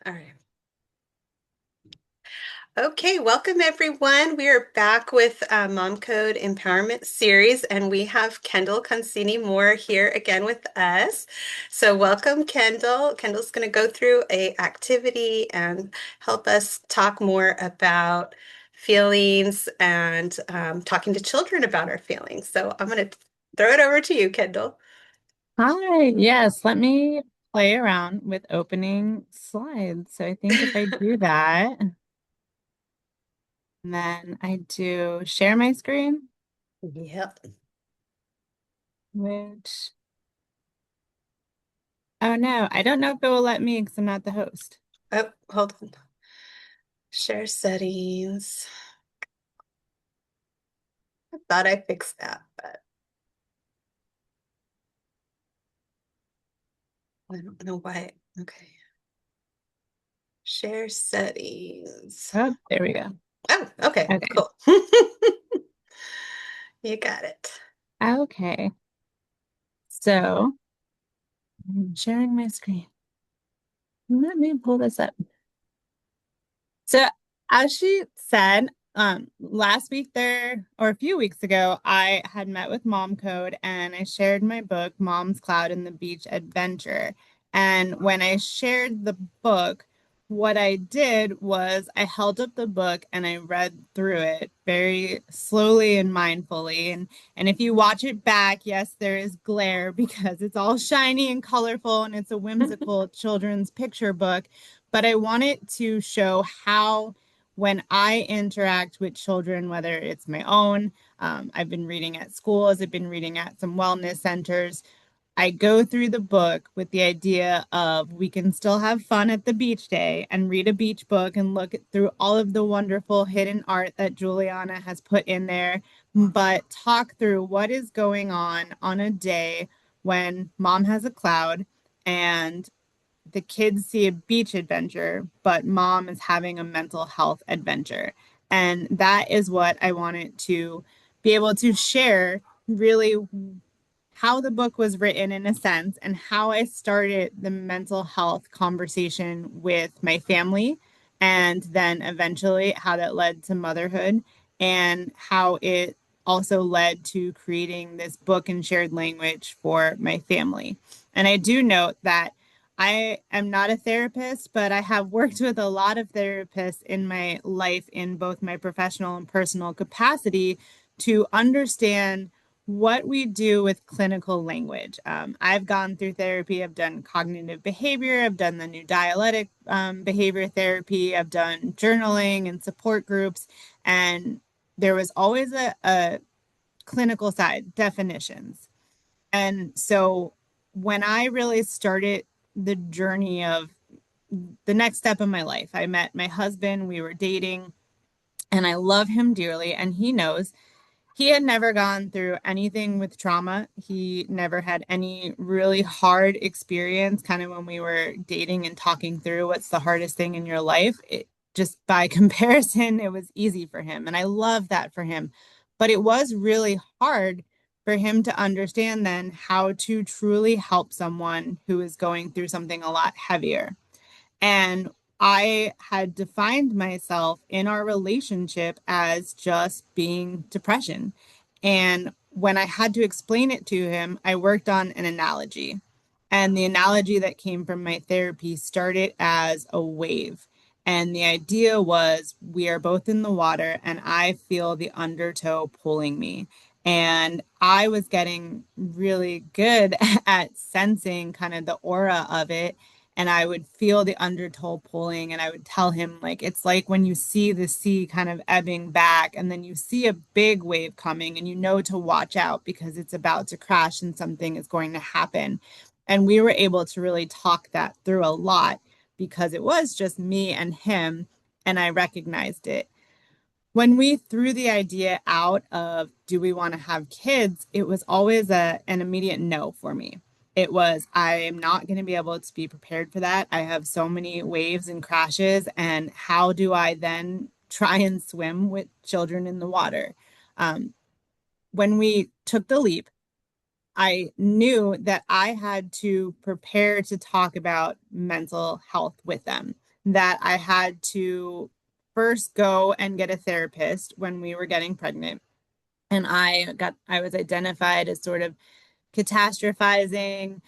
All right. Okay, welcome everyone. We are back with MomCode Empowerment Series, and we have Kendall Concini-Moore here again with us. So welcome, Kendall. Kendall's going to go through a activity and help us talk more about feelings and talking to children about our feelings. So I'm going to throw it over to you, Kendall. Hi, yes, let me play around with opening slides. So I think if I do that, and then I do share my screen, Yep. which, oh no, I don't know if it will let me because I'm not the host. Oh, hold on. Share settings. I thought I fixed that, but I don't know why. Okay. Share settings. Oh, there we go. Oh, okay, Okay. cool. You got it. Okay. So I'm sharing my screen. Let me pull this up. So, as she said, last week there, or a few weeks ago, I had met with Mom Code and I shared my book, Mom's Cloud and the Beach Adventure. And when I shared the book, what I did was I held up the book and I read through it very slowly and mindfully. And if you watch it back, yes, there is glare because it's all shiny and colorful and it's a whimsical children's picture book, but I want it to show how when I interact with children, whether it's my own, I've been reading at schools, I've been reading at some wellness centers. I go through the book with the idea of we can still have fun at the beach day and read a beach book and through all of the wonderful hidden art that Juliana has put in there, but talk through what is going on a day when mom has a cloud and the kids see a beach adventure, but mom is having a mental health adventure. And that is what I wanted to be able to share really how the book was written in a sense and how I started the mental health conversation with my family and then eventually how that led to motherhood and how it also led to creating this book and shared language for my family. And I do note that I am not a therapist, but I have worked with a lot of therapists in my life in both my professional and personal capacity to understand what we do with clinical language. I've gone through therapy, I've done cognitive behavior, I've done the new dialectic behavior therapy, I've done journaling and support groups, and there was always a clinical side, definitions. And so when I really started the journey of the next step in my life, I met my husband, we were dating, and I love him dearly, and he knows he had never gone through anything with trauma. He never had any really hard experience, kind of when we were dating and talking through what's the hardest thing in your life. Just by comparison, it was easy for him. And I love that for him. But it was really hard for him to understand then how to truly help someone who is going through something a lot heavier. And I had defined myself in our relationship as just being depression. And when I had to explain it to him, I worked on an analogy. And the analogy that came from my therapy started as a wave. And the idea was we are both in the water, and I feel the undertow pulling me. And I was getting really good at sensing kind of the aura of it, and I would feel the undertow pulling, and I would tell him, like, it's like when you see the sea kind of ebbing back and then you see a big wave coming and you know to watch out because it's about to crash and something is going to happen. And we were able to really talk that through a lot because it was just me and him, and I recognized it. When we threw the idea out of do we want to have kids, it was always an immediate no for me. It was, I am not going to be able to be prepared for that. I have so many waves and crashes, and how do I then try and swim with children in the water? Um, when we took the leap, I knew that I had to prepare to talk about mental health with them. that I had to first go and get a therapist when we were getting pregnant. And I was identified as sort of catastrophizing,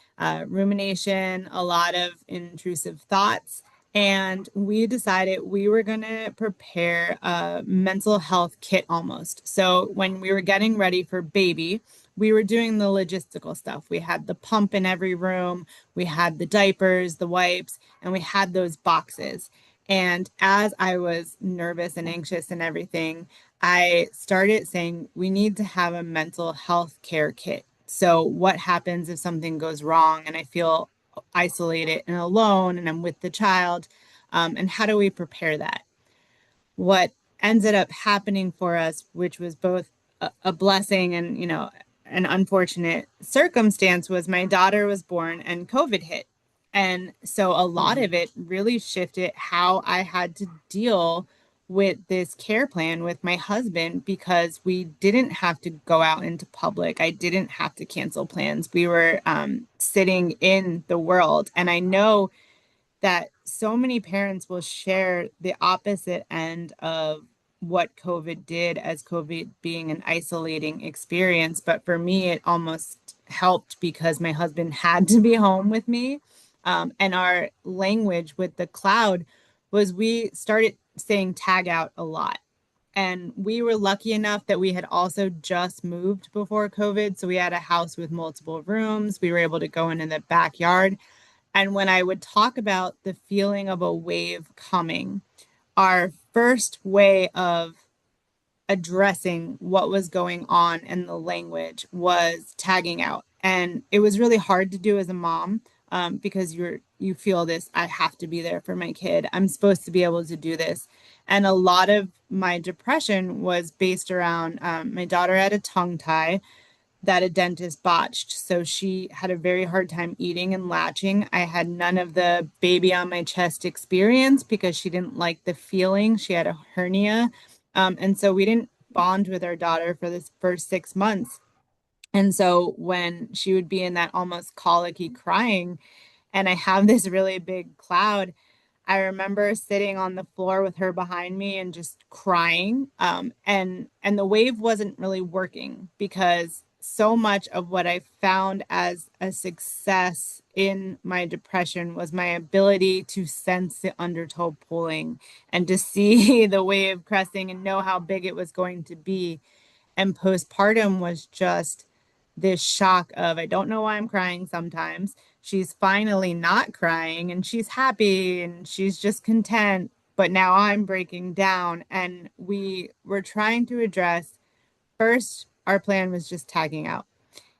rumination, a lot of intrusive thoughts. And we decided we were going to prepare a mental health kit almost. So when we were getting ready for baby, we were doing the logistical stuff. We had the pump in every room, we had the diapers, the wipes, and we had those boxes. And as I was nervous and anxious and everything, I started saying we need to have a mental health care kit. So, what happens if something goes wrong and I feel isolated and alone and I'm with the child? And how do we prepare that? What ended up happening for us, which was both a blessing and, an unfortunate circumstance, was my daughter was born and COVID hit. And so a lot Mhm. of it really shifted how I had to deal with this care plan with my husband because we didn't have to go out into public. I didn't have to cancel plans. We were sitting in the world. And I know that so many parents will share the opposite end of what COVID did as COVID being an isolating experience. But for me, it almost helped because my husband had to be home with me. And our language with the cloud was we started saying tag out a lot. And we were lucky enough that we had also just moved before COVID. So we had a house with multiple rooms. We were able to go into the backyard. And when I would talk about the feeling of a wave coming, our first way of addressing what was going on in the language was tagging out. And it was really hard to do as a mom because you feel this, I have to be there for my kid. I'm supposed to be able to do this. And a lot of my depression was based around my daughter had a tongue tie that a dentist botched. So she had a very hard time eating and latching. I had none of the baby on my chest experience because she didn't like the feeling. She had a hernia. And so we didn't bond with our daughter for this first 6 months. And so when she would be in that almost colicky crying, and I have this really big cloud, I remember sitting on the floor with her behind me and just crying. And the wave wasn't really working because so much of what I found as a success in my depression was my ability to sense the undertow pulling and to see the wave cresting and know how big it was going to be. And postpartum was just this shock of, I don't know why I'm crying sometimes. She's finally not crying and she's happy and she's just content. But now I'm breaking down. And we were trying to address first, our plan was just tagging out.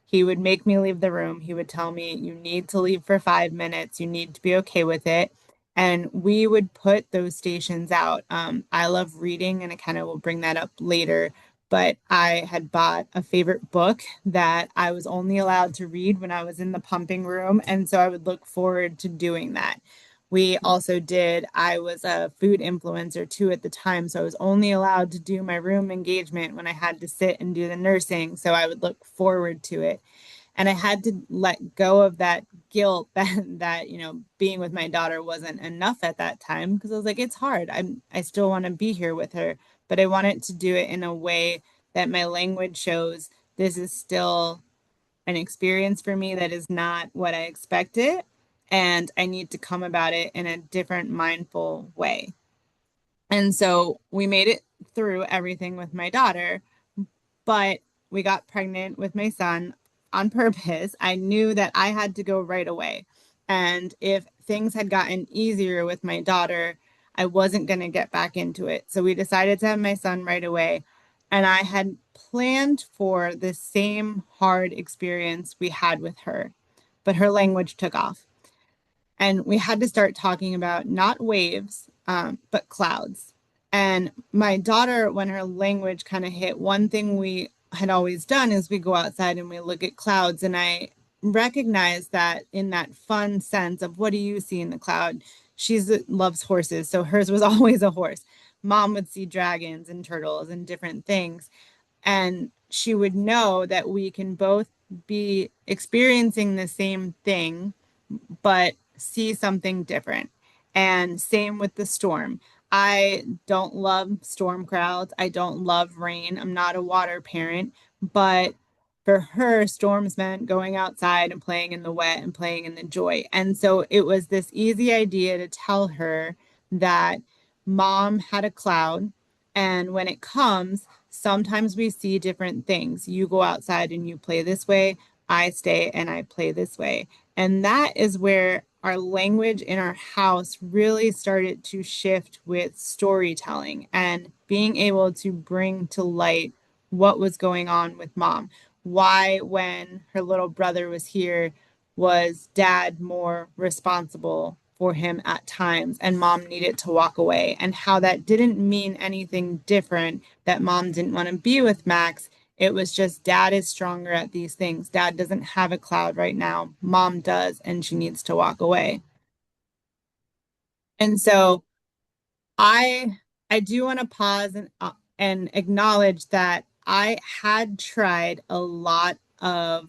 He would make me leave the room. He would tell me, you need to leave for 5 minutes. You need to be okay with it. And we would put those stations out. I love reading, and I kind of will bring that up later. But I had bought a favorite book that I was only allowed to read when I was in the pumping room. And so I would look forward to doing that. We also did, I was a food influencer too at the time. So I was only allowed to do my room engagement when I had to sit and do the nursing. So I would look forward to it. And I had to let go of that guilt that being with my daughter wasn't enough at that time because I was like, it's hard. I still want to be here with her, but I wanted to do it in a way that my language shows this is still an experience for me that is not what I expected. And I need to come about it in a different, mindful way. And so we made it through everything with my daughter, but we got pregnant with my son on purpose. I knew that I had to go right away. And if things had gotten easier with my daughter, I wasn't going to get back into it. So we decided to have my son right away. And I had planned for the same hard experience we had with her, but her language took off. And we had to start talking about not waves, but clouds. And my daughter, when her language kind of hit, one thing we had always done is we go outside and we look at clouds. And I recognize that in that fun sense of what do you see in the cloud? She's loves horses, so hers was always a horse. Mom would see dragons and turtles and different things. And she would know that we can both be experiencing the same thing but see something different. And same with the storm. I don't love storm crowds. I don't love rain. I'm not a water parent, but for her, storms meant going outside and playing in the wet and playing in the joy. And so it was this easy idea to tell her that mom had a cloud. And when it comes, sometimes we see different things. You go outside and you play this way. I stay and I play this way. And that is where our language in our house really started to shift with storytelling and being able to bring to light what was going on with mom. Why, when her little brother was here, was dad more responsible for him at times and mom needed to walk away, and how that didn't mean anything different, that mom didn't want to be with Max. It was just dad is stronger at these things. Dad doesn't have a cloud right now. Mom does, and she needs to walk away. And so I do want to pause and acknowledge that I had tried a lot of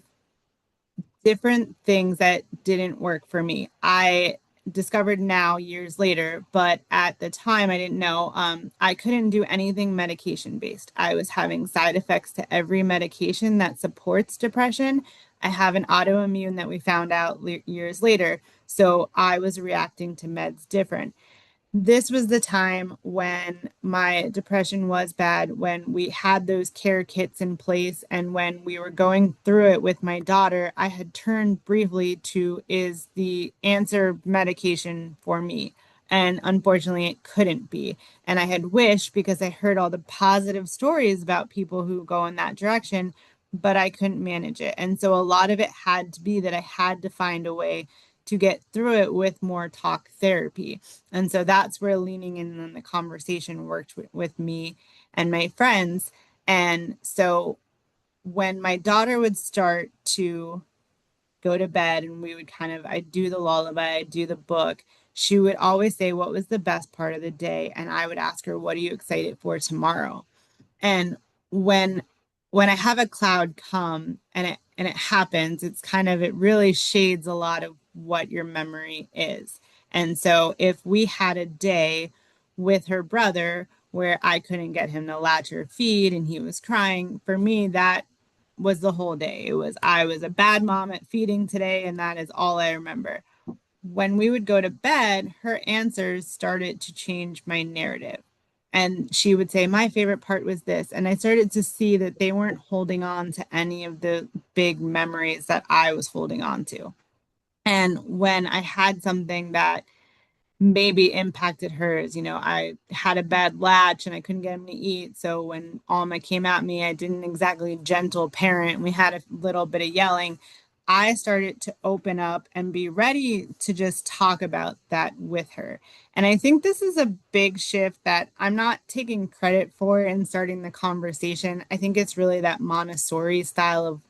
different things that didn't work for me. I discovered now years later, but at the time I didn't know. I couldn't do anything medication based. I was having side effects to every medication that supports depression. I have an autoimmune that we found out years later. So I was reacting to meds different. This was the time when my depression was bad, when we had those care kits in place, and when we were going through it with my daughter. I had turned briefly to, is the answer medication for me? And unfortunately, it couldn't be. And I had wished, because I heard all the positive stories about people who go in that direction, but I couldn't manage it. And so a lot of it had to be that I had to find a way to get through it with more talk therapy. And so that's where leaning in on the conversation worked with me and my friends. And so when my daughter would start to go to bed and we would kind of, I'd do the lullaby, I'd do the book, she would always say, what was the best part of the day? And I would ask her, what are you excited for tomorrow? And when when I have a cloud come and it happens, it's kind of, it really shades a lot of what your memory is. And so if we had a day with her brother where I couldn't get him to latch or feed and he was crying, for me that was the whole day. It was, I was a bad mom at feeding today, and that is all I remember. When we would go to bed, her answers started to change my narrative. And she would say, my favorite part was this. And I started to see that they weren't holding on to any of the big memories that I was holding on to. And when I had something that maybe impacted hers. You know, I had a bad latch and I couldn't get him to eat. So when Alma came at me, I didn't exactly gentle parent. We had a little bit of yelling. I started to open up and be ready to just talk about that with her. And I think this is a big shift that I'm not taking credit for in starting the conversation. I think it's really that Montessori style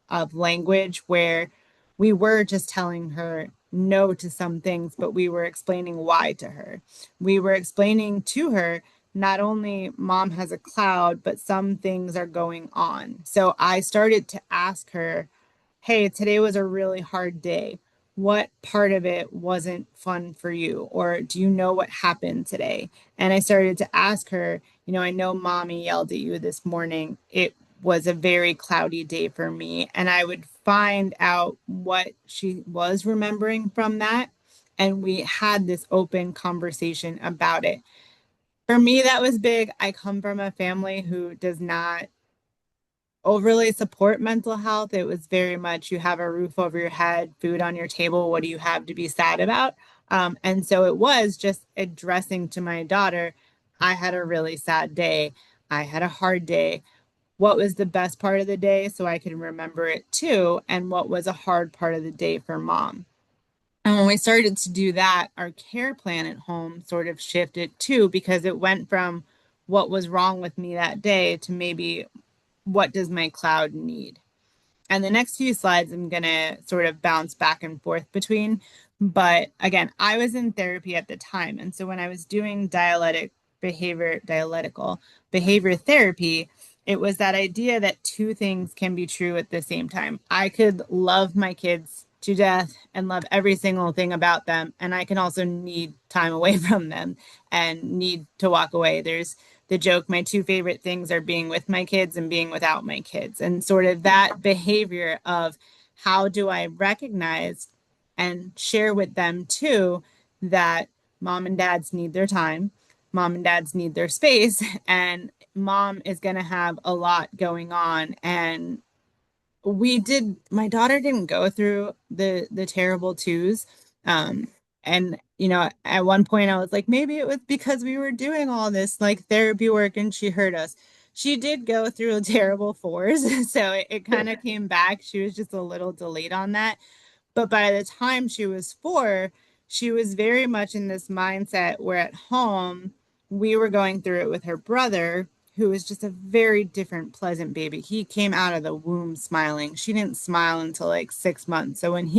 of language where we were just telling her no to some things, but we were explaining why to her. We were explaining to her not only mom has a cloud, but some things are going on. So I started to ask her, hey, today was a really hard day. What part of it wasn't fun for you? Or do you know what happened today? And I started to ask her, you know, I know mommy yelled at you this morning. It was a very cloudy day for me. And I would find out what she was remembering from that. And we had this open conversation about it. For me, that was big. I come from a family who does not overly support mental health. It was very much, you have a roof over your head, food on your table. What do you have to be sad about? And so it was just addressing to my daughter, I had a really sad day. I had a hard day. What was the best part of the day so I can remember it too? And what was a hard part of the day for mom? And when we started to do that, our care plan at home sort of shifted too, because it went from what was wrong with me that day to maybe what does my cloud need? And the next few slides, I'm going to sort of bounce back and forth between. But again, I was in therapy at the time. And so when I was doing dialectical behavior therapy, it was that idea that two things can be true at the same time. I could love my kids to death and love every single thing about them. And I can also need time away from them and need to walk away. There's the joke, my two favorite things are being with my kids and being without my kids. And sort of that behavior of how do I recognize and share with them too that mom and dads need their time, mom and dads need their space, and mom is going to have a lot going on. And my daughter didn't go through the terrible twos. Um, and at one point I was like, maybe it was because we were doing all this like therapy work and she hurt us. She did go through terrible fours, so it kind of came back. She was just a little delayed on that. But by the time she was 4, she was very much in this mindset where at home we were going through it with her brother, who was just a very different, pleasant baby. He came out of the womb smiling. She didn't smile until like 6 months. So when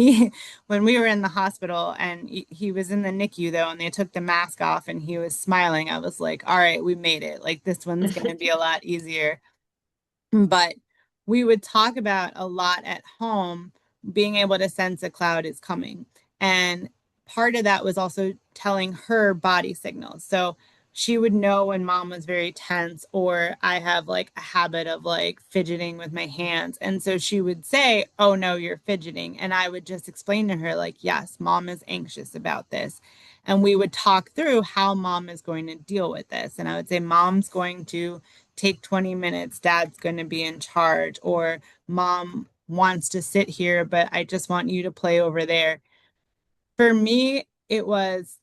we were in the hospital and he was in the NICU though, and they took the mask off and he was smiling, I was like, all right, we made it. Like this one's going to be a lot easier. But we would talk about a lot at home, being able to sense a cloud is coming. And part of that was also telling her body signals. So she would know when mom was very tense, or I have like a habit of like fidgeting with my hands. And so she would say, "Oh no, you're fidgeting." And I would just explain to her, like, "Yes, mom is anxious about this." And we would talk through how mom is going to deal with this. And I would say, "Mom's going to take 20 minutes, dad's going to be in charge," or mom wants to sit here, but I just want you to play over there. For me, it was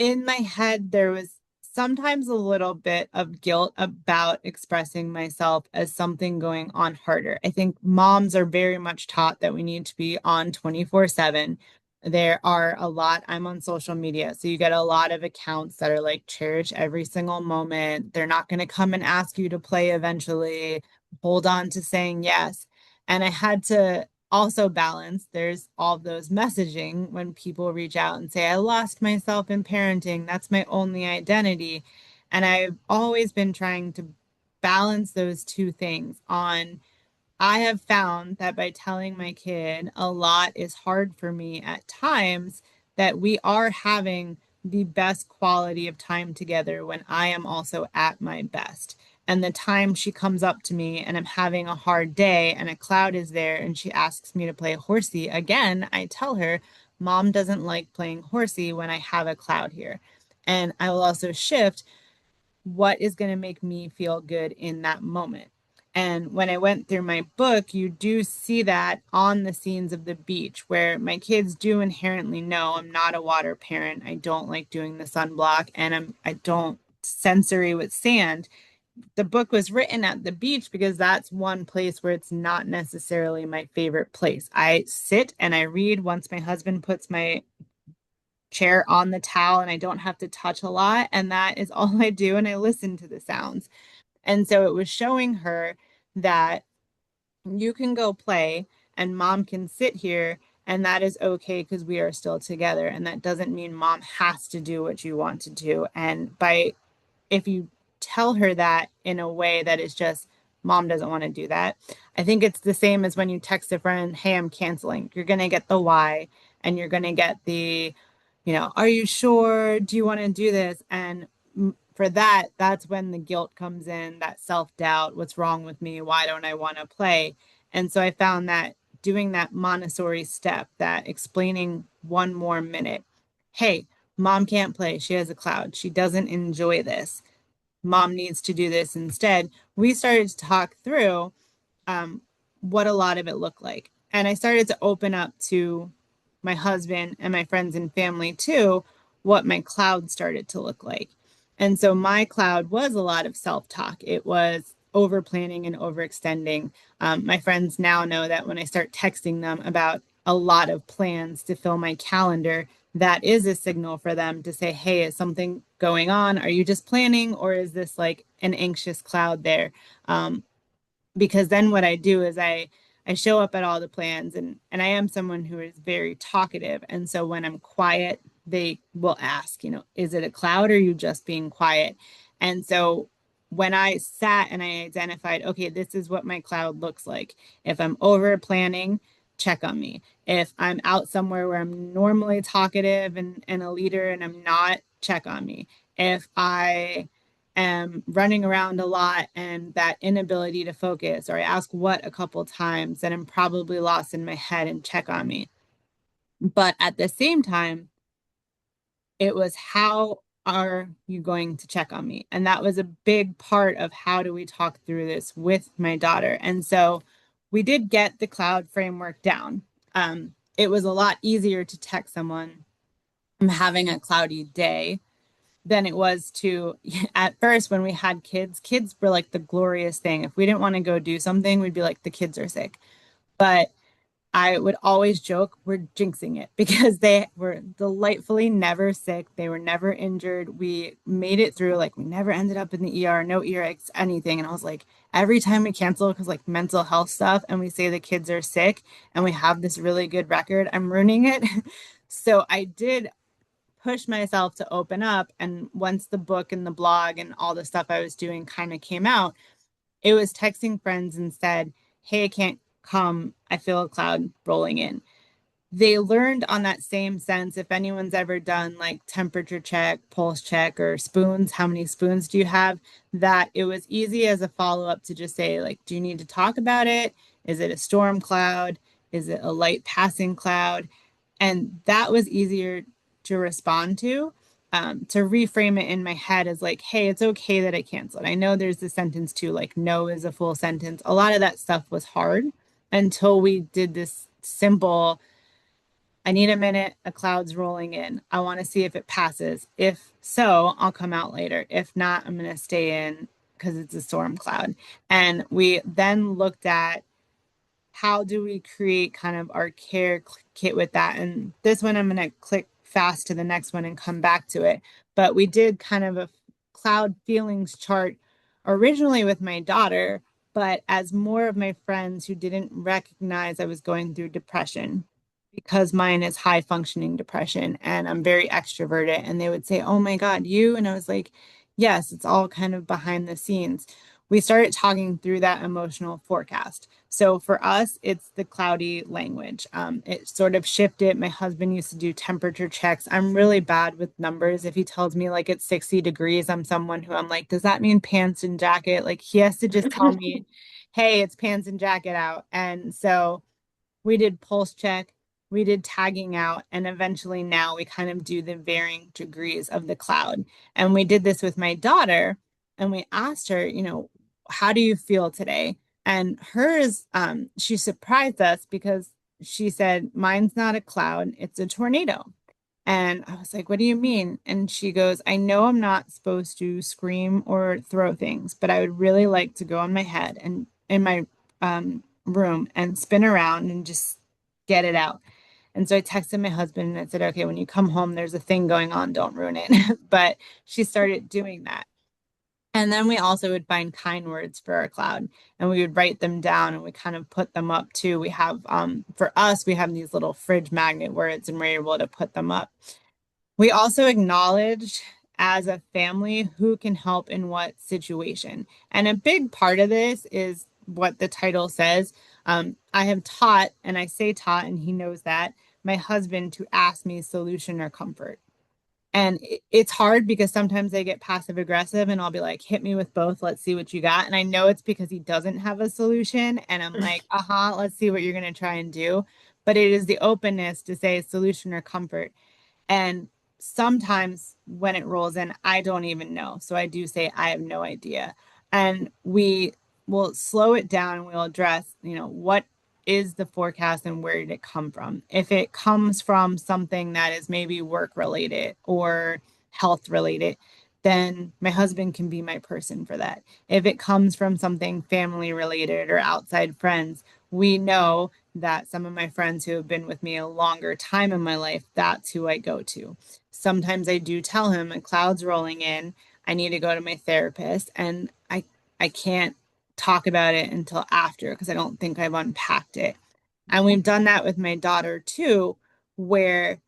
in my head, there was sometimes a little bit of guilt about expressing myself as something going on harder. I think moms are very much taught that we need to be on 24/7. There are a lot, I'm on social media, so you get a lot of accounts that are like, cherish every single moment. They're not going to come and ask you to play eventually. Hold on to saying yes. And I had to also balance, there's all those messaging when people reach out and say, I lost myself in parenting, that's my only identity. And I've always been trying to balance those two things on, I have found that by telling my kid a lot is hard for me at times, that we are having the best quality of time together when I am also at my best. And the time she comes up to me and I'm having a hard day and a cloud is there and she asks me to play horsey again, I tell her, Mom doesn't like playing horsey when I have a cloud here. And I will also shift what is going to make me feel good in that moment. And when I went through my book, you do see that on the scenes of the beach where my kids do inherently know I'm not a water parent. I don't like doing the sunblock and I don't sensory with sand. The book was written at the beach because that's one place where it's not necessarily my favorite place. I sit and I read once my husband puts my chair on the towel and I don't have to touch a lot. And that is all I do. And I listen to the sounds. And so it was showing her that you can go play and mom can sit here and that is okay because we are still together. And that doesn't mean mom has to do what you want to do. And if you tell her that in a way that is just, mom doesn't want to do that. I think it's the same as when you text a friend, hey, I'm canceling. You're going to get the why and you're going to get the, are you sure? Do you want to do this? And for that, that's when the guilt comes in, that self doubt. What's wrong with me? Why don't I want to play? And so I found that doing that Montessori step, that explaining one more minute, hey, mom can't play. She has a cloud. She doesn't enjoy this. Mom needs to do this instead. We started to talk through um, what a lot of it looked like. And I started to open up to my husband and my friends and family too, what my cloud started to look like. And so my cloud was a lot of self talk. It was over planning and overextending. My friends now know that when I start texting them about a lot of plans to fill my calendar, that is a signal for them to say, hey, is something going on? Are you just planning? Or is this like an anxious cloud there? Because then what I do is I show up at all the plans and I am someone who is very talkative. And so when I'm quiet, they will ask, is it a cloud or are you just being quiet? And so when I sat and I identified, okay, this is what my cloud looks like. If I'm over planning, check on me. If I'm out somewhere where I'm normally talkative and a leader and I'm not, check on me. If I am running around a lot and that inability to focus, or I ask what a couple times, then I'm probably lost in my head and check on me. But at the same time, it was how are you going to check on me? And that was a big part of how do we talk through this with my daughter. And so we did get the cloud framework down. It was a lot easier to text someone, I'm having a cloudy day, than it was to, at first when we had kids, kids were like the glorious thing. If we didn't want to go do something, we'd be like, the kids are sick. But I would always joke, we're jinxing it because they were delightfully never sick. They were never injured. We made it through, like, we never ended up in the ER, no earaches, anything. And I was like, every time we cancel because like mental health stuff and we say the kids are sick and we have this really good record, I'm ruining it. So I did push myself to open up. And once the book and the blog and all the stuff I was doing kind of came out, it was texting friends and said, hey, I can't come. I feel a cloud rolling in. They learned on that same sense. If anyone's ever done like temperature check, pulse check, or spoons, how many spoons do you have? That it was easy as a follow up to just say, like, do you need to talk about it? Is it a storm cloud? Is it a light passing cloud? And that was easier to respond to reframe it in my head as like, hey, it's okay that I canceled. I know there's the sentence too, like no is a full sentence. A lot of that stuff was hard until we did this simple, I need a minute, a cloud's rolling in. I want to see if it passes. If so, I'll come out later. If not, I'm going to stay in because it's a storm cloud. And we then looked at how do we create kind of our care kit with that? And this one, I'm going to click fast to the next one and come back to it. But we did kind of a cloud feelings chart originally with my daughter, but as more of my friends who didn't recognize I was going through depression, because mine is high functioning depression and I'm very extroverted, and they would say, oh my God, you? And I was like, yes, it's all kind of behind the scenes. We started talking through that emotional forecast. So for us, it's the cloudy language. It sort of shifted. My husband used to do temperature checks. I'm really bad with numbers. If he tells me like it's 60 degrees, I'm someone who I'm like, does that mean pants and jacket? Like he has to just tell me, hey, it's pants and jacket out. And so we did pulse check, we did tagging out, and eventually now we kind of do the varying degrees of the cloud. And we did this with my daughter, and we asked her, how do you feel today? And hers, she surprised us because she said, mine's not a cloud, it's a tornado. And I was like, what do you mean? And she goes, I know I'm not supposed to scream or throw things, but I would really like to go on my head and in my room and spin around and just get it out. And so I texted my husband and I said, okay, when you come home, there's a thing going on, don't ruin it. But she started doing that. And then we also would find kind words for our cloud and we would write them down and we kind of put them up too. We have, for us, we have these little fridge magnet words and we're able to put them up. We also acknowledge as a family who can help in what situation. And a big part of this is what the title says. I have taught, and I say taught, and he knows that, my husband to ask me solution or comfort. And it's hard because sometimes they get passive aggressive and I'll be like, hit me with both. Let's see what you got. And I know it's because he doesn't have a solution. And I'm like, let's see what you're going to try and do. But it is the openness to say solution or comfort. And sometimes when it rolls in, I don't even know. So I do say, I have no idea. And we will slow it down and we'll address, what is the forecast and where did it come from? If it comes from something that is maybe work related or health related, then my husband can be my person for that. If it comes from something family related or outside friends, we know that some of my friends who have been with me a longer time in my life, that's who I go to. Sometimes I do tell him a cloud's rolling in. I need to go to my therapist and I can't talk about it until after because I don't think I've unpacked it. And we've done that with my daughter too, where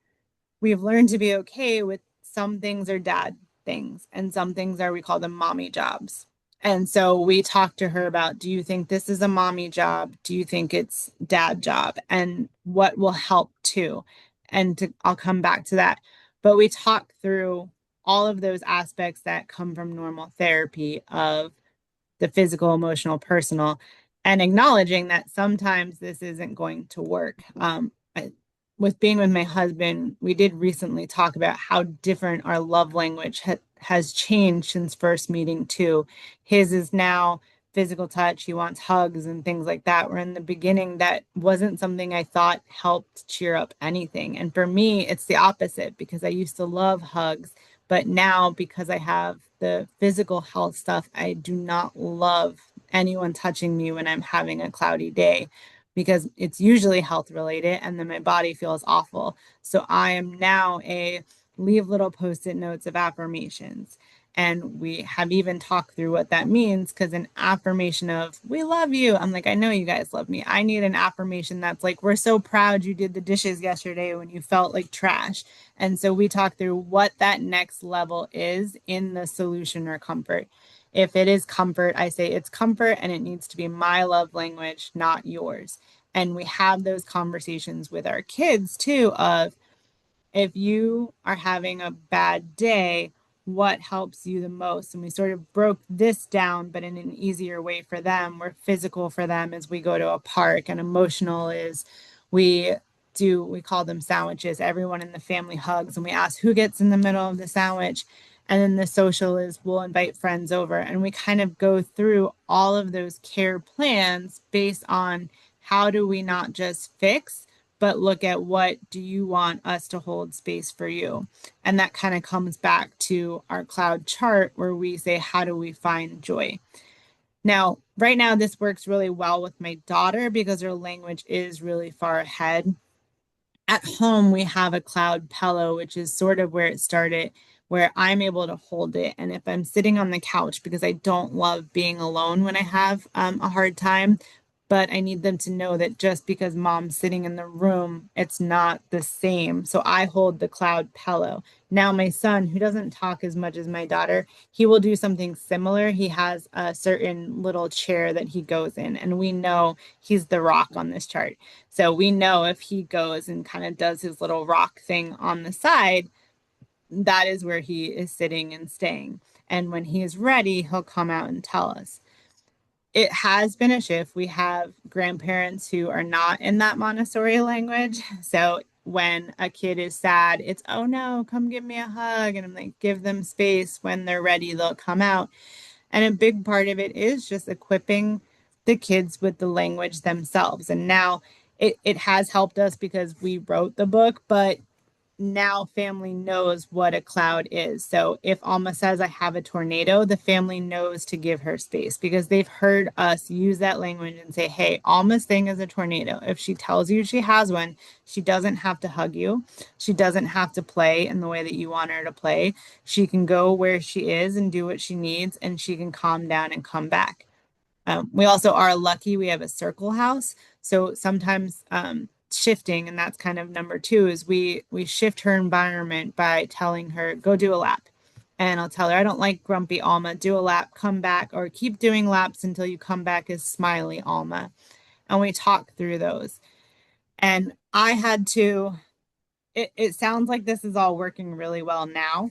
we've learned to be okay with some things are dad things and some things are, we call them mommy jobs. And so we talked to her about, do you think this is a mommy job? Do you think it's dad job? And what will help too? I'll come back to that. But we talked through all of those aspects that come from normal therapy of the physical, emotional, personal, and acknowledging that sometimes this isn't going to work. With being with my husband, we did recently talk about how different our love language has changed since first meeting, too. His is now physical touch. He wants hugs and things like that. Where in the beginning, that wasn't something I thought helped cheer up anything. And for me, it's the opposite because I used to love hugs. But now, because I have the physical health stuff, I do not love anyone touching me when I'm having a cloudy day because it's usually health related and then my body feels awful. So I am now a leave little post-it notes of affirmations. And we have even talked through what that means because an affirmation of, we love you. I'm like, I know you guys love me. I need an affirmation that's like, we're so proud you did the dishes yesterday when you felt like trash. And so we talk through what that next level is in the solution or comfort. If it is comfort, I say it's comfort and it needs to be my love language, not yours. And we have those conversations with our kids too of if you are having a bad day, what helps you the most? And we sort of broke this down, but in an easier way for them. Where physical for them is we go to a park, and emotional is we we call them sandwiches. Everyone in the family hugs, and we ask who gets in the middle of the sandwich. And then the social is we'll invite friends over, and we kind of go through all of those care plans based on how do we not just fix but look at what do you want us to hold space for you. And that kind of comes back to our cloud chart where we say, how do we find joy? Now, right now, this works really well with my daughter because her language is really far ahead. At home, we have a cloud pillow, which is sort of where it started, where I'm able to hold it. And if I'm sitting on the couch, because I don't love being alone when I have a hard time, but I need them to know that just because mom's sitting in the room, it's not the same. So I hold the cloud pillow. Now, my son, who doesn't talk as much as my daughter, he will do something similar. He has a certain little chair that he goes in, and we know he's the rock on this chart. So we know if he goes and kind of does his little rock thing on the side, that is where he is sitting and staying. And when he is ready, he'll come out and tell us. It has been a shift. We have grandparents who are not in that Montessori language. So when a kid is sad, it's, oh no, come give me a hug. And I'm like, give them space. When they're ready, they'll come out. And a big part of it is just equipping the kids with the language themselves. And now it has helped us because we wrote the book, but now family knows what a cloud is. So if Alma says, I have a tornado, the family knows to give her space because they've heard us use that language and say, hey, Alma's thing is a tornado. If she tells you she has one, she doesn't have to hug you. She doesn't have to play in the way that you want her to play. She can go where she is and do what she needs, and she can calm down and come back. We also are lucky we have a circle house. So sometimes shifting, and that's kind of number two, is we shift her environment by telling her, go do a lap. And I'll tell her, I don't like grumpy Alma, do a lap, come back, or keep doing laps until you come back as smiley Alma. And we talk through those. And I had to, it sounds like this is all working really well now,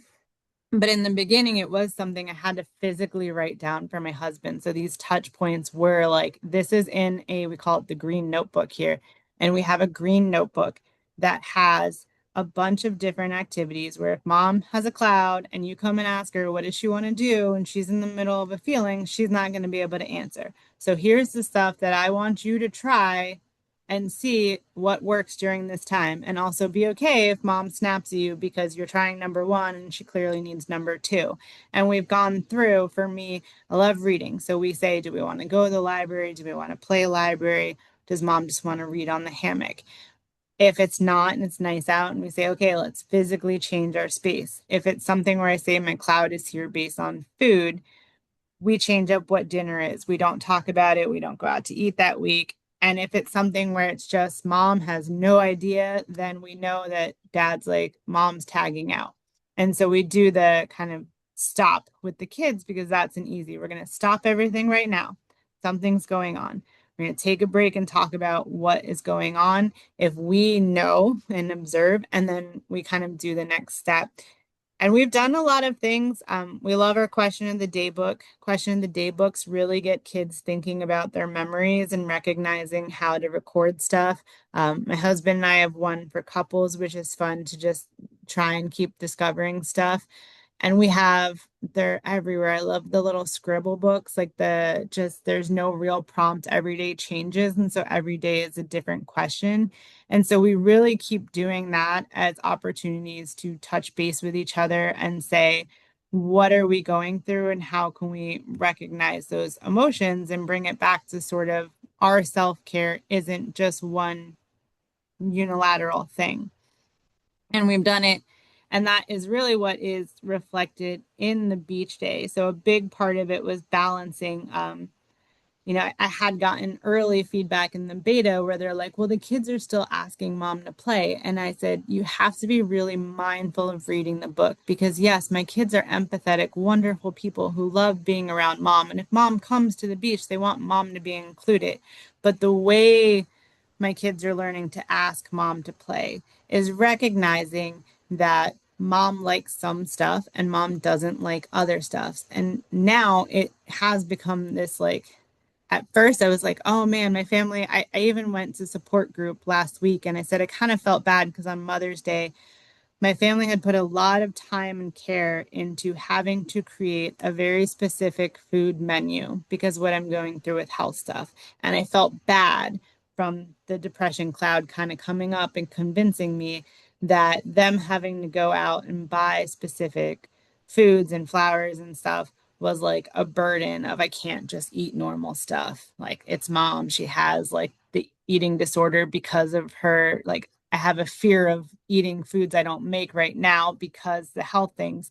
but in the beginning, it was something I had to physically write down for my husband. So these touch points were like, this is in we call it the green notebook here. And we have a green notebook that has a bunch of different activities where if mom has a cloud and you come and ask her, what does she want to do? And she's in the middle of a feeling, she's not going to be able to answer. So here's the stuff that I want you to try and see what works during this time. And also be okay if mom snaps at you because you're trying number one and she clearly needs number two. And we've gone through, for me, I love reading. So we say, do we want to go to the library? Do we want to play library? Does mom just want to read on the hammock? If it's not and it's nice out and we say, okay, let's physically change our space. If it's something where I say my cloud is here based on food, we change up what dinner is. We don't talk about it. We don't go out to eat that week. And if it's something where it's just mom has no idea, then we know that dad's like, mom's tagging out. And so we do the kind of stop with the kids because that's an easy. We're going to stop everything right now. Something's going on. We're going to take a break and talk about what is going on if we know and observe, and then we kind of do the next step. And we've done a lot of things. We love our question of the day book. Question of the day books really get kids thinking about their memories and recognizing how to record stuff. My husband and I have one for couples, which is fun to just try and keep discovering stuff. And we have, they're everywhere. I love the little scribble books, like the just there's no real prompt, everyday changes. And so every day is a different question. And so we really keep doing that as opportunities to touch base with each other and say, what are we going through and how can we recognize those emotions and bring it back to sort of our self-care isn't just one unilateral thing. And we've done it. And that is really what is reflected in the beach day. So a big part of it was balancing. I had gotten early feedback in the beta where they're like, well, the kids are still asking mom to play. And I said, you have to be really mindful of reading the book because, yes, my kids are empathetic, wonderful people who love being around mom. And if mom comes to the beach, they want mom to be included. But the way my kids are learning to ask mom to play is recognizing that mom likes some stuff and mom doesn't like other stuff. And now it has become this like, at first I was like, oh man, my family, I even went to support group last week and I said I kind of felt bad because on Mother's Day, my family had put a lot of time and care into having to create a very specific food menu because what I'm going through with health stuff. And I felt bad from the depression cloud kind of coming up and convincing me that them having to go out and buy specific foods and flowers and stuff was like a burden of I can't just eat normal stuff. Like it's mom, she has like the eating disorder because of her like I have a fear of eating foods I don't make right now because the health things.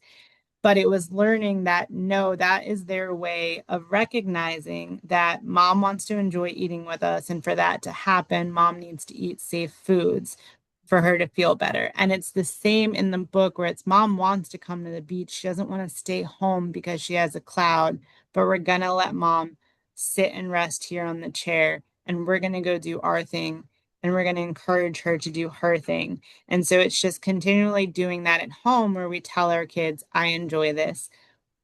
But it was learning that no, that is their way of recognizing that mom wants to enjoy eating with us. And for that to happen, mom needs to eat safe foods for her to feel better. And it's the same in the book where it's mom wants to come to the beach. She doesn't want to stay home because she has a cloud, but we're going to let mom sit and rest here on the chair and we're going to go do our thing and we're going to encourage her to do her thing. And so it's just continually doing that at home where we tell our kids, I enjoy this.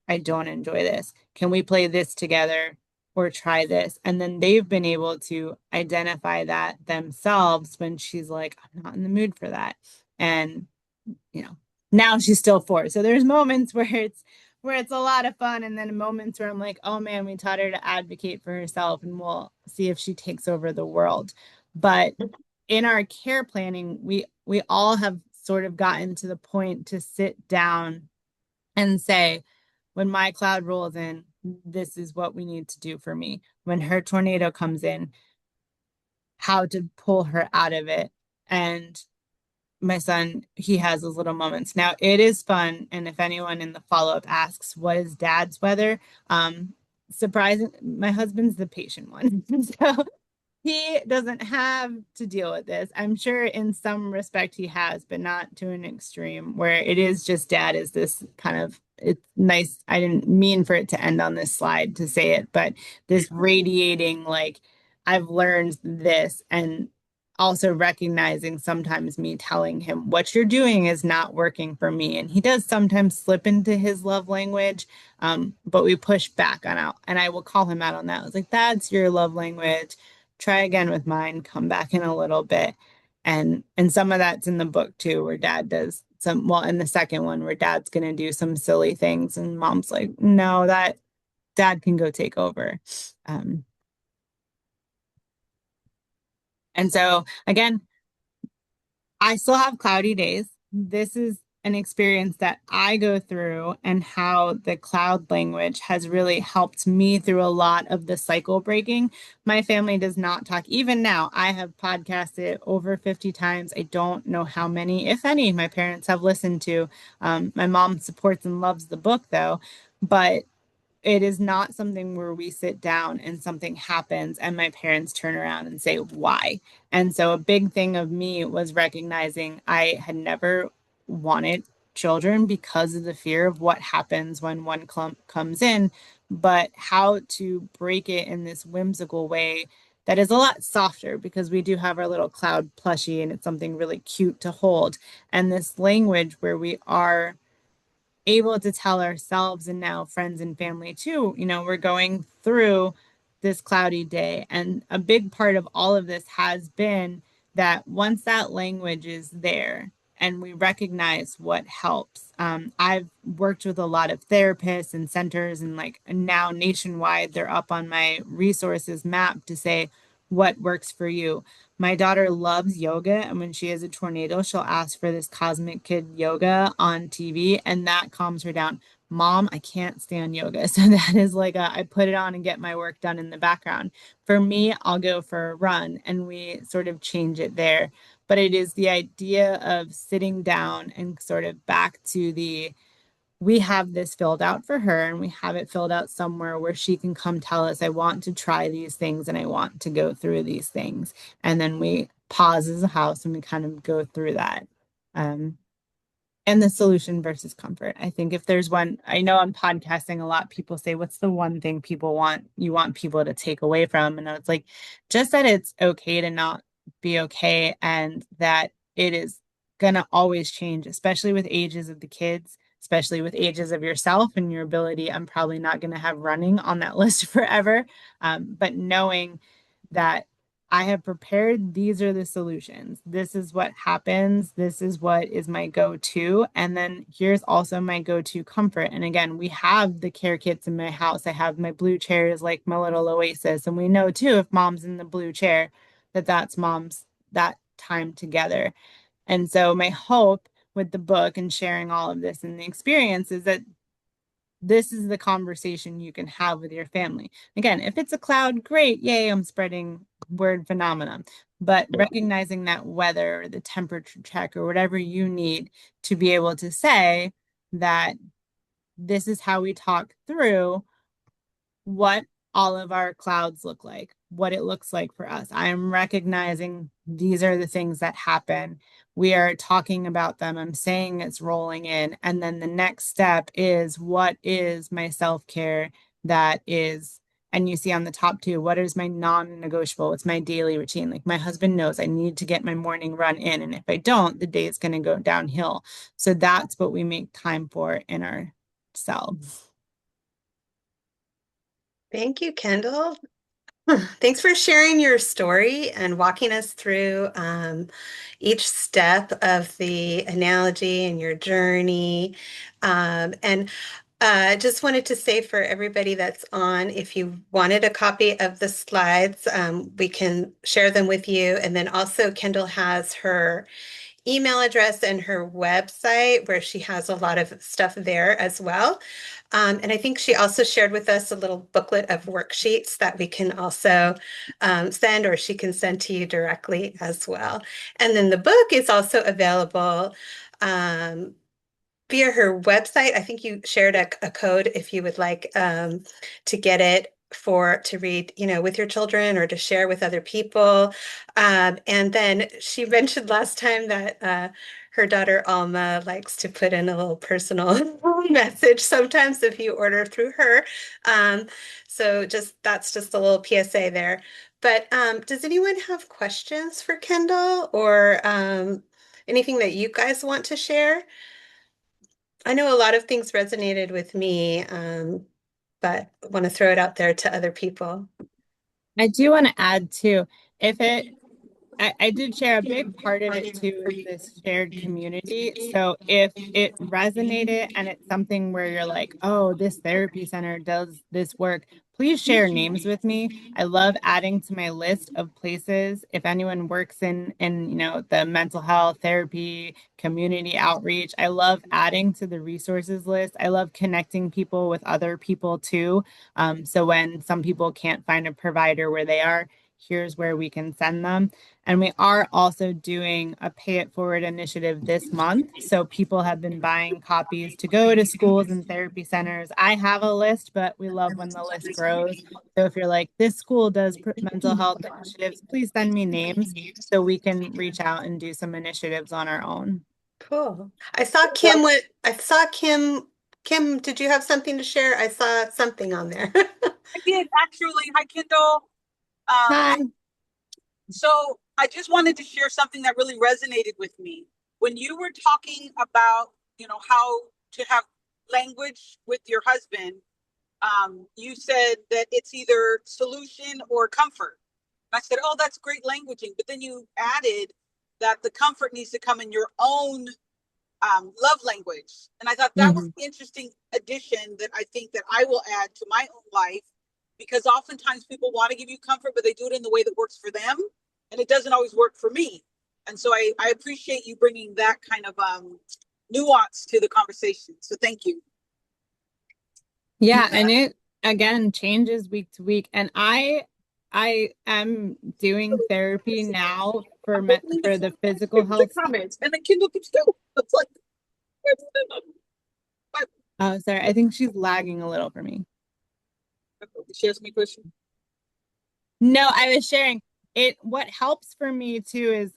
I don't enjoy this. Can we play this together or try this? And then they've been able to identify that themselves when she's like, I'm not in the mood for that. And, you know, now she's still 4. So there's moments where it's a lot of fun and then moments where I'm like, oh man, we taught her to advocate for herself and we'll see if she takes over the world. But in our care planning, we all have sort of gotten to the point to sit down and say, when my cloud rolls in, this is what we need to do for me. When her tornado comes in, how to pull her out of it. And my son, he has those little moments. Now it is fun. And if anyone in the follow-up asks, what is dad's weather? Surprising, my husband's the patient one. So he doesn't have to deal with this. I'm sure in some respect he has, but not to an extreme where it is just dad is this kind of, it's nice. I didn't mean for it to end on this slide to say it, but this radiating, like, I've learned this and also recognizing sometimes me telling him what you're doing is not working for me. And he does sometimes slip into his love language, but we push back on out and I will call him out on that. I was like, that's your love language, try again with mine, come back in a little bit. And some of that's in the book too, where dad does some, well, in the second one where dad's gonna do some silly things and mom's like, no, that dad can go take over. Um, and so again, I still have cloudy days. This is an experience that I go through, and how the cloud language has really helped me through a lot of the cycle breaking. My family does not talk. Even now, I have podcasted over 50 times. I don't know how many, if any, my parents have listened to. My mom supports and loves the book, though. But it is not something where we sit down and something happens and my parents turn around and say, why? And so a big thing of me was recognizing I had never wanted children because of the fear of what happens when one clump comes in, but how to break it in this whimsical way that is a lot softer because we do have our little cloud plushie and it's something really cute to hold. And this language where we are able to tell ourselves and now friends and family too, we're going through this cloudy day. And a big part of all of this has been that once that language is there and we recognize what helps, I've worked with a lot of therapists and centers, and like now nationwide, they're up on my resources map to say what works for you. My daughter loves yoga, and when she has a tornado, she'll ask for this Cosmic Kid yoga on TV, and that calms her down. Mom, I can't stand yoga. So that is like I put it on and get my work done in the background. For me, I'll go for a run, and we sort of change it there. But it is the idea of sitting down and sort of back to the we have this filled out for her, and we have it filled out somewhere where she can come tell us, I want to try these things and I want to go through these things. And then we pause as a house and we kind of go through that. Um, and the solution versus comfort. I think if there's one, I know I'm podcasting a lot, people say, what's the one thing you want people to take away from? And it's like, just that it's okay to not be okay, and that it is going to always change, especially with ages of the kids, especially with ages of yourself and your ability. I'm probably not going to have running on that list forever. But knowing that I have prepared. These are the solutions. This is what happens. This is what is my go-to. And then here's also my go-to comfort. And again, we have the care kits in my house. I have my blue chairs like my little oasis. And we know too, if mom's in the blue chair, that's mom's that time together. And so my hope with the book and sharing all of this and the experience is that this is the conversation you can have with your family. Again, if it's a cloud, great, yay, I'm spreading word phenomenon. But recognizing that weather or the temperature check or whatever you need to be able to say that this is how we talk through what all of our clouds look like, what it looks like for us. I am recognizing these are the things that happen. We are talking about them. I'm saying it's rolling in. And then the next step is what is my self care that is, and you see on the top two, what is my non negotiable? What's my daily routine? Like my husband knows I need to get my morning run in. And if I don't, the day is going to go downhill. So that's what we make time for in ourselves. Thank you, Kendall. Thanks for sharing your story and walking us through each step of the analogy and your journey. And just wanted to say for everybody that's on, if you wanted a copy of the slides, we can share them with you. And then also Kendall has her email address and her website where she has a lot of stuff there as well. And I think she also shared with us a little booklet of worksheets that we can also send, or she can send to you directly as well. And then the book is also available via her website. I think you shared a code if you would like to get it to read, with your children or to share with other people. And then she mentioned last time that her daughter Alma likes to put in a little personal message sometimes if you order through her. Um, so that's just a little PSA there. But does anyone have questions for Kendall or anything that you guys want to share? I know a lot of things resonated with me, but want to throw it out there to other people. I do want to add too, if it I did share a big part of it too is this shared community. So if it resonated and it's something where you're like, oh, this therapy center does this work, please share names with me. I love adding to my list of places. If anyone works in the mental health therapy community outreach, I love adding to the resources list. I love connecting people with other people too. So when some people can't find a provider where they are, here's where we can send them. And we are also doing a pay it forward initiative this month. So people have been buying copies to go to schools and therapy centers. I have a list, but we love when the list grows. So if you're like, this school does mental health initiatives, please send me names so we can reach out and do some initiatives on our own. Cool. I saw Kim, did you have something to share? I saw something on there. I did actually. Hi, Kendall. Um, Hi. so I just wanted to share something that really resonated with me. When you were talking about, how to have language with your husband, you said that it's either solution or comfort. And I said, oh, that's great languaging. But then you added that the comfort needs to come in your own love language. And I thought that was Mhm. an interesting addition that I think that I will add to my own life, because oftentimes people want to give you comfort, but they do it in the way that works for them. And it doesn't always work for me. And so I appreciate you bringing that kind of nuance to the conversation. So thank you. Yeah, and it again changes week to week. And I am doing therapy now I'm opening for the physical the health. comments and the Kindle keeps going. It's like, Oh, sorry. I think she's lagging a little for me. she asked me a question. No, I was sharing it. What helps for me too is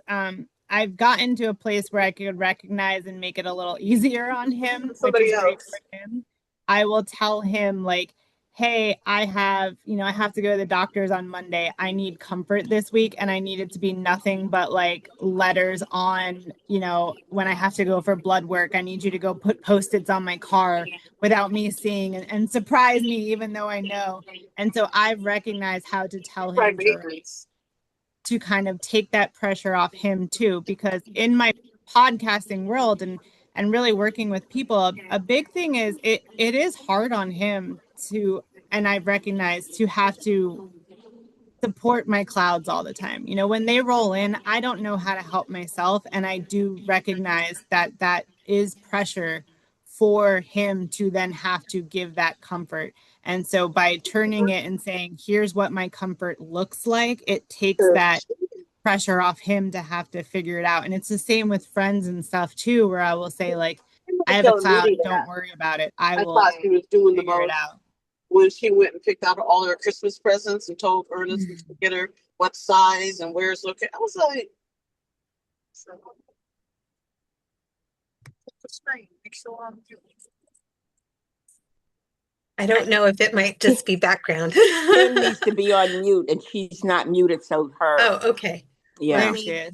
I've gotten to a place where I could recognize and make it a little easier on him, which Somebody is great for else. him. I will tell him like, hey, I have to go to the doctor's on Monday. I need comfort this week, and I need it to be nothing but like letters on, when I have to go for blood work, I need you to go put post-its on my car without me seeing and surprise me, even though I know. And so I've recognized how to tell Right, him maintenance. to kind of take that pressure off him too, because in my podcasting world and really working with people, a big thing is it is hard on him to, and I've recognized, to have to support my clouds all the time. When they roll in, I don't know how to help myself, and I do recognize that that is pressure for him to then have to give that comfort. And so by turning it and saying, here's what my comfort looks like, it takes that pressure off him to have to figure it out. And it's the same with friends and stuff too, where I will say, like, I have a Telling cloud, Rudy don't that. worry about it. I I will thought she was doing the figure it most out. when she went and picked out all her Christmas presents and told Ernest to get her what size and where it's located. I was like, make sure I'm doing. I don't know if it might just be background. Kim needs to be on mute, and she's not muted, so her, Oh, okay. Let There yeah. she me, is.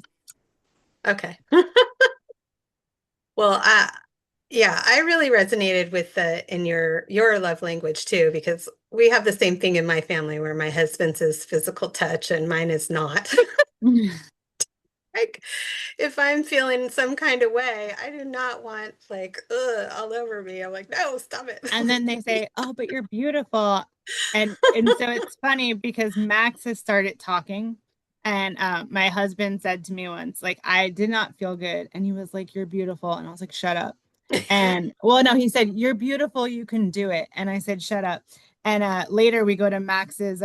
okay. Well, yeah, I really resonated with the in your love language too, because we have the same thing in my family where my husband's is physical touch and mine is not. Like if I'm feeling some kind of way, I do not want like all over me. I'm like, no, stop it. And then they say, "Oh, but you're beautiful." And so it's funny because Max has started talking, and my husband said to me once, like, I did not feel good, and he was like, "You're beautiful," and I was like, "Shut up." And well, no, he said, "You're beautiful, you can do it," and I said, "Shut up." And later we go to Max's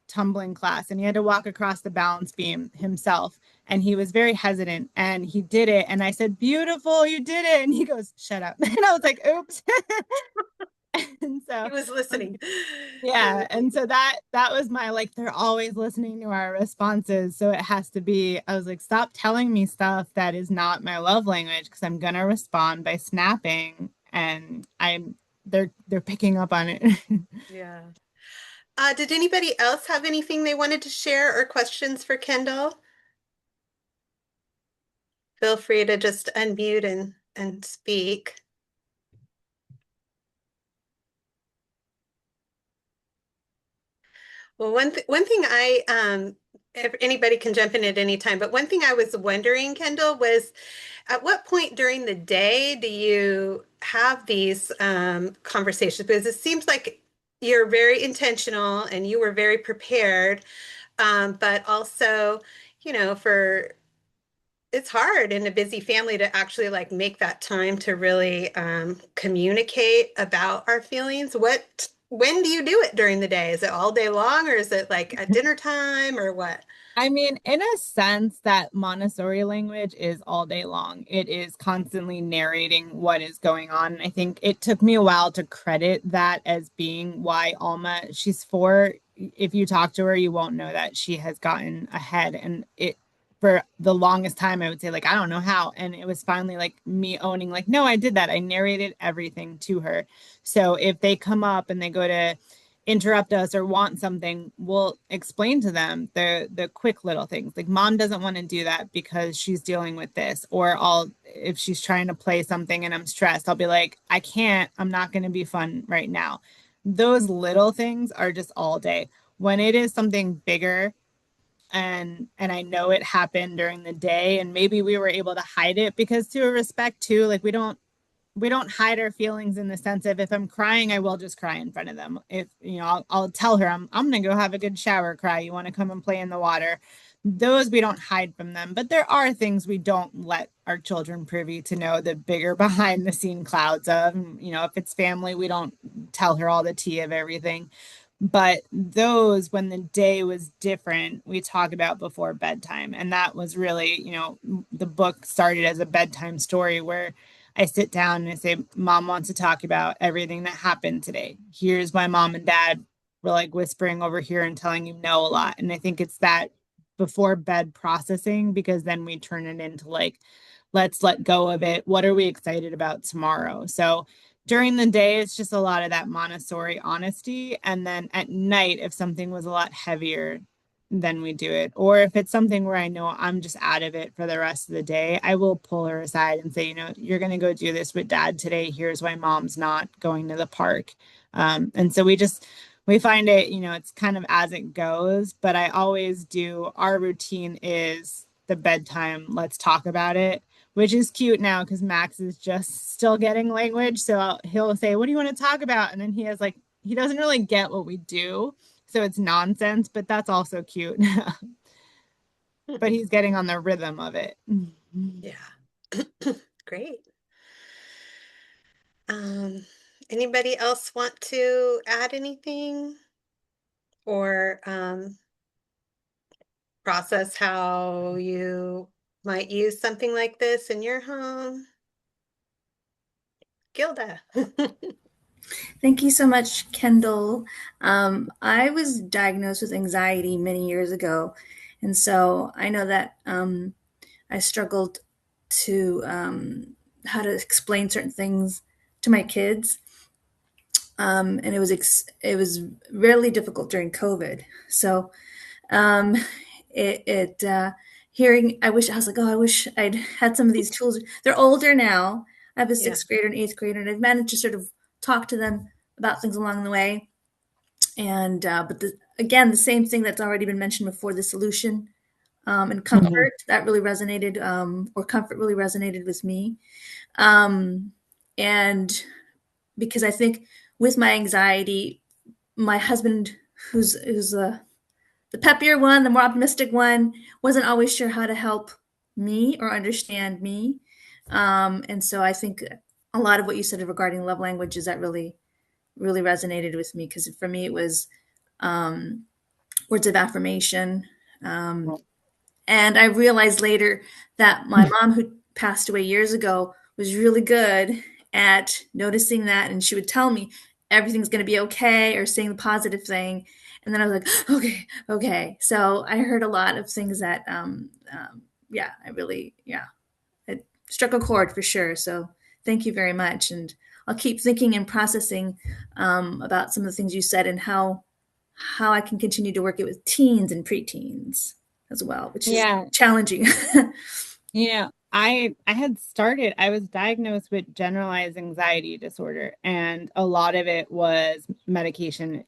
tumbling class, and he had to walk across the balance beam himself, and he was very hesitant, and he did it, and I said, "Beautiful, you did it," and he goes, "Shut up," and I was like, "Oops." And He so was listening. yeah, and so that was my, like, they're always listening to our responses, so it has to be, I was like, stop telling me stuff that is not my love language, because I'm gonna respond by snapping, and they're picking up on it. Yeah. Did anybody else have anything they wanted to share or questions for Kendall? Feel free to just unmute and speak. Well, one thing anybody can jump in at any time, but one thing I was wondering, Kendall, was at what point during the day do you have these conversations? Because it seems like you're very intentional and you were very prepared, but also, for it's hard in a busy family to actually like make that time to really communicate about our feelings. When do you do it during the day? Is it all day long or is it like at dinner time or what? I mean, in a sense, that Montessori language is all day long. It is constantly narrating what is going on. I think it took me a while to credit that as being why Alma, she's 4. If you talk to her, you won't know that she has gotten ahead. And for the longest time, I would say, like, I don't know how. And it was finally like me owning, like, no, I did that. I narrated everything to her. So if they come up and they go to interrupt us or want something, we'll explain to them the quick little things. Like, mom doesn't want to do that because she's dealing with this. Or I'll, if she's trying to play something and I'm stressed, I'll be like, I can't, I'm not going to be fun right now. Those little things are just all day. When it is something bigger, and I know it happened during the day, and maybe we were able to hide it, because to a respect too, like, we don't hide our feelings, in the sense of, if I'm crying, I will just cry in front of them. If, I'll tell her, I'm gonna go have a good shower, cry, you want to come and play in the water. Those we don't hide from them, but there are things we don't let our children privy to know the bigger behind the scene clouds of. If it's family, we don't tell her all the tea of everything. But those, when the day was different, we talk about before bedtime. And that was really, the book started as a bedtime story where I sit down and I say, Mom wants to talk about everything that happened today. Here's why mom and dad were like whispering over here and telling you no a lot. And I think it's that before bed processing, because then we turn it into like, let's let go of it. What are we excited about tomorrow? So during the day, it's just a lot of that Montessori honesty. And then at night, if something was a lot heavier, then we do it. Or if it's something where I know I'm just out of it for the rest of the day, I will pull her aside and say, you're going to go do this with dad today. Here's why mom's not going to the park. And so we find it, it's kind of as it goes. But I always do, our routine is the bedtime, let's talk about it, which is cute now because Max is just still getting language. So he'll say, what do you want to talk about? And then he doesn't really get what we do. So it's nonsense, but that's also cute. But he's getting on the rhythm of it. Yeah. Great. Um, Anybody else want to add anything or process how you might use something like this in your home? Gilda. Thank you so much, Kendall. I was diagnosed with anxiety many years ago, and so I know that I struggled to how to explain certain things to my kids, and it was really difficult during COVID. So um, it hearing, I was like, oh, I wish I'd had some of these tools. They're older now. I have a Yeah. sixth grader and eighth grader, and I've managed to sort of talk to them about things along the way. And but again, the same thing that's already been mentioned before: the solution and Mhm. comfort that really resonated, or comfort really resonated with me. Um, and because I think with my anxiety, my husband, who's the peppier one, the more optimistic one, wasn't always sure how to help me or understand me. And so I think a lot of what you said regarding love languages that really resonated with me, because for me it was um, words of affirmation. Um, and I realized later that my mom, who passed away years ago, was really good at noticing that, and she would tell me everything's going to be okay, or saying the positive thing. And then I was like, okay, okay. So I heard a lot of things that, yeah, it struck a chord for sure. So thank you very much. And I'll keep thinking and processing about some of the things you said, and how I can continue to work it with teens and preteens as well, which is Yeah. challenging. I was diagnosed with generalized anxiety disorder, and a lot of it was medication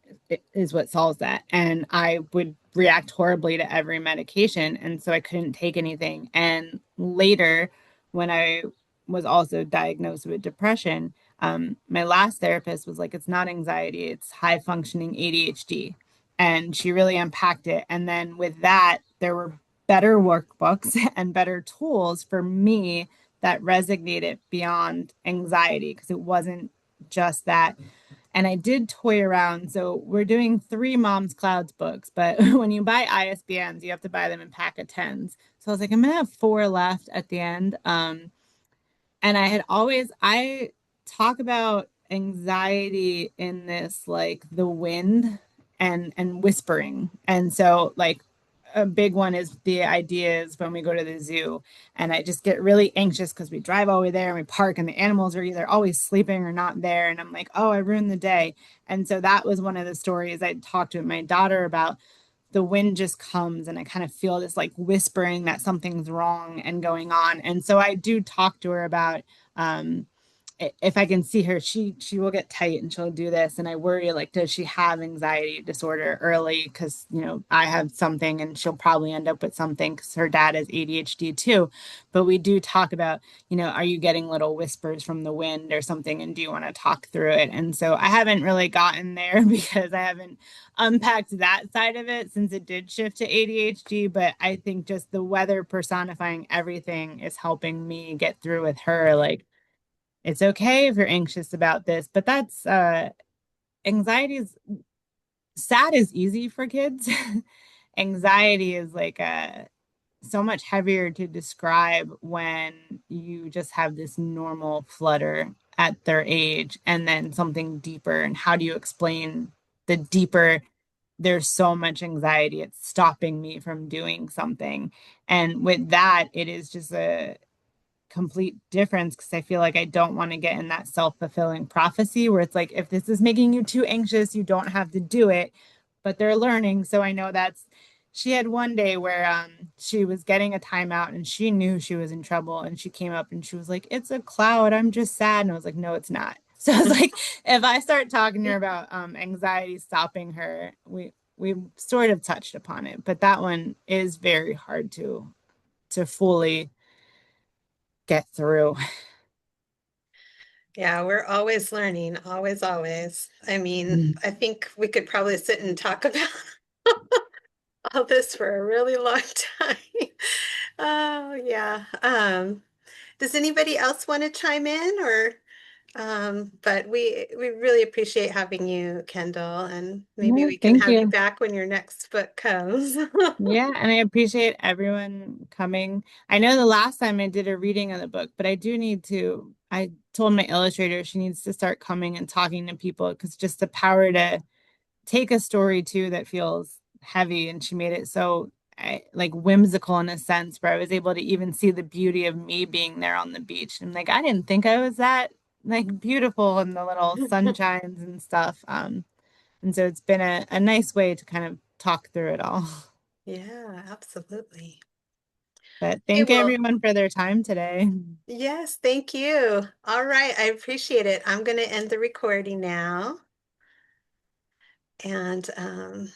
is what solves that. And I would react horribly to every medication. And so I couldn't take anything. And later, when I was also diagnosed with depression, my last therapist was like, it's not anxiety, it's high functioning ADHD. And she really unpacked it. And then with that, there were better workbooks and better tools for me that resonated beyond anxiety, because it wasn't just that. And I did toy around. So we're doing 3 Moms Clouds books, but when you buy ISBNs, you have to buy them in pack of tens. So I was like, I'm gonna have 4 left at the end. And I talk about anxiety in this, like, the wind and whispering. And so, like, a big one is the idea is when we go to the zoo and I just get really anxious because we drive over there and we park and the animals are either always sleeping or not there. And I'm like, oh, I ruined the day. And so that was one of the stories I talked to my daughter about. The wind just comes and I kind of feel this like whispering that something's wrong and going on. And so I do talk to her about um, if I can see her, she will get tight and she'll do this. And I worry, like, does she have anxiety disorder early? Because, you know, I have something and she'll probably end up with something because her dad has ADHD too. But we do talk about, you know, are you getting little whispers from the wind or something? And do you want to talk through it? And so I haven't really gotten there because I haven't unpacked that side of it since it did shift to ADHD. But I think just the weather personifying everything is helping me get through with her. Like, it's okay if you're anxious about this, but that's anxiety is sad is easy for kids. Anxiety is like so much heavier to describe when you just have this normal flutter at their age and then something deeper. And how do you explain the deeper? There's so much anxiety, it's stopping me from doing something. And with that, it is just a complete difference because I feel like I don't want to get in that self-fulfilling prophecy where it's like, if this is making you too anxious, you don't have to do it. But they're learning. So I know that's, she had one day where she was getting a timeout and she knew she was in trouble. And she came up and she was like, it's a cloud. I'm just sad. And I was like, no, it's not. So I was like, if I start talking to her about anxiety stopping her, we sort of touched upon it. But that one is very hard to fully get through. Yeah, we're always learning, always, always. I mean, Mm. I think we could probably sit and talk about all this for a really long time. Oh, yeah. Does anybody else want to chime in or but we really appreciate having you, Kendall, and maybe No, we can thank have you you. back when your next book comes. Yeah, and I appreciate everyone coming. I know the last time I did a reading of the book, but I do need to. I told my illustrator she needs to start coming and talking to people because just the power to take a story too that feels heavy, and she made it so like whimsical in a sense where I was able to even see the beauty of me being there on the beach. And like I didn't think I was that like beautiful in the little sunshines and stuff. And so it's been a nice way to kind of talk through it all. Yeah, absolutely. But Okay, thank well, everyone for their time today. yes, thank you. All right, I appreciate it. I'm going to end the recording now. And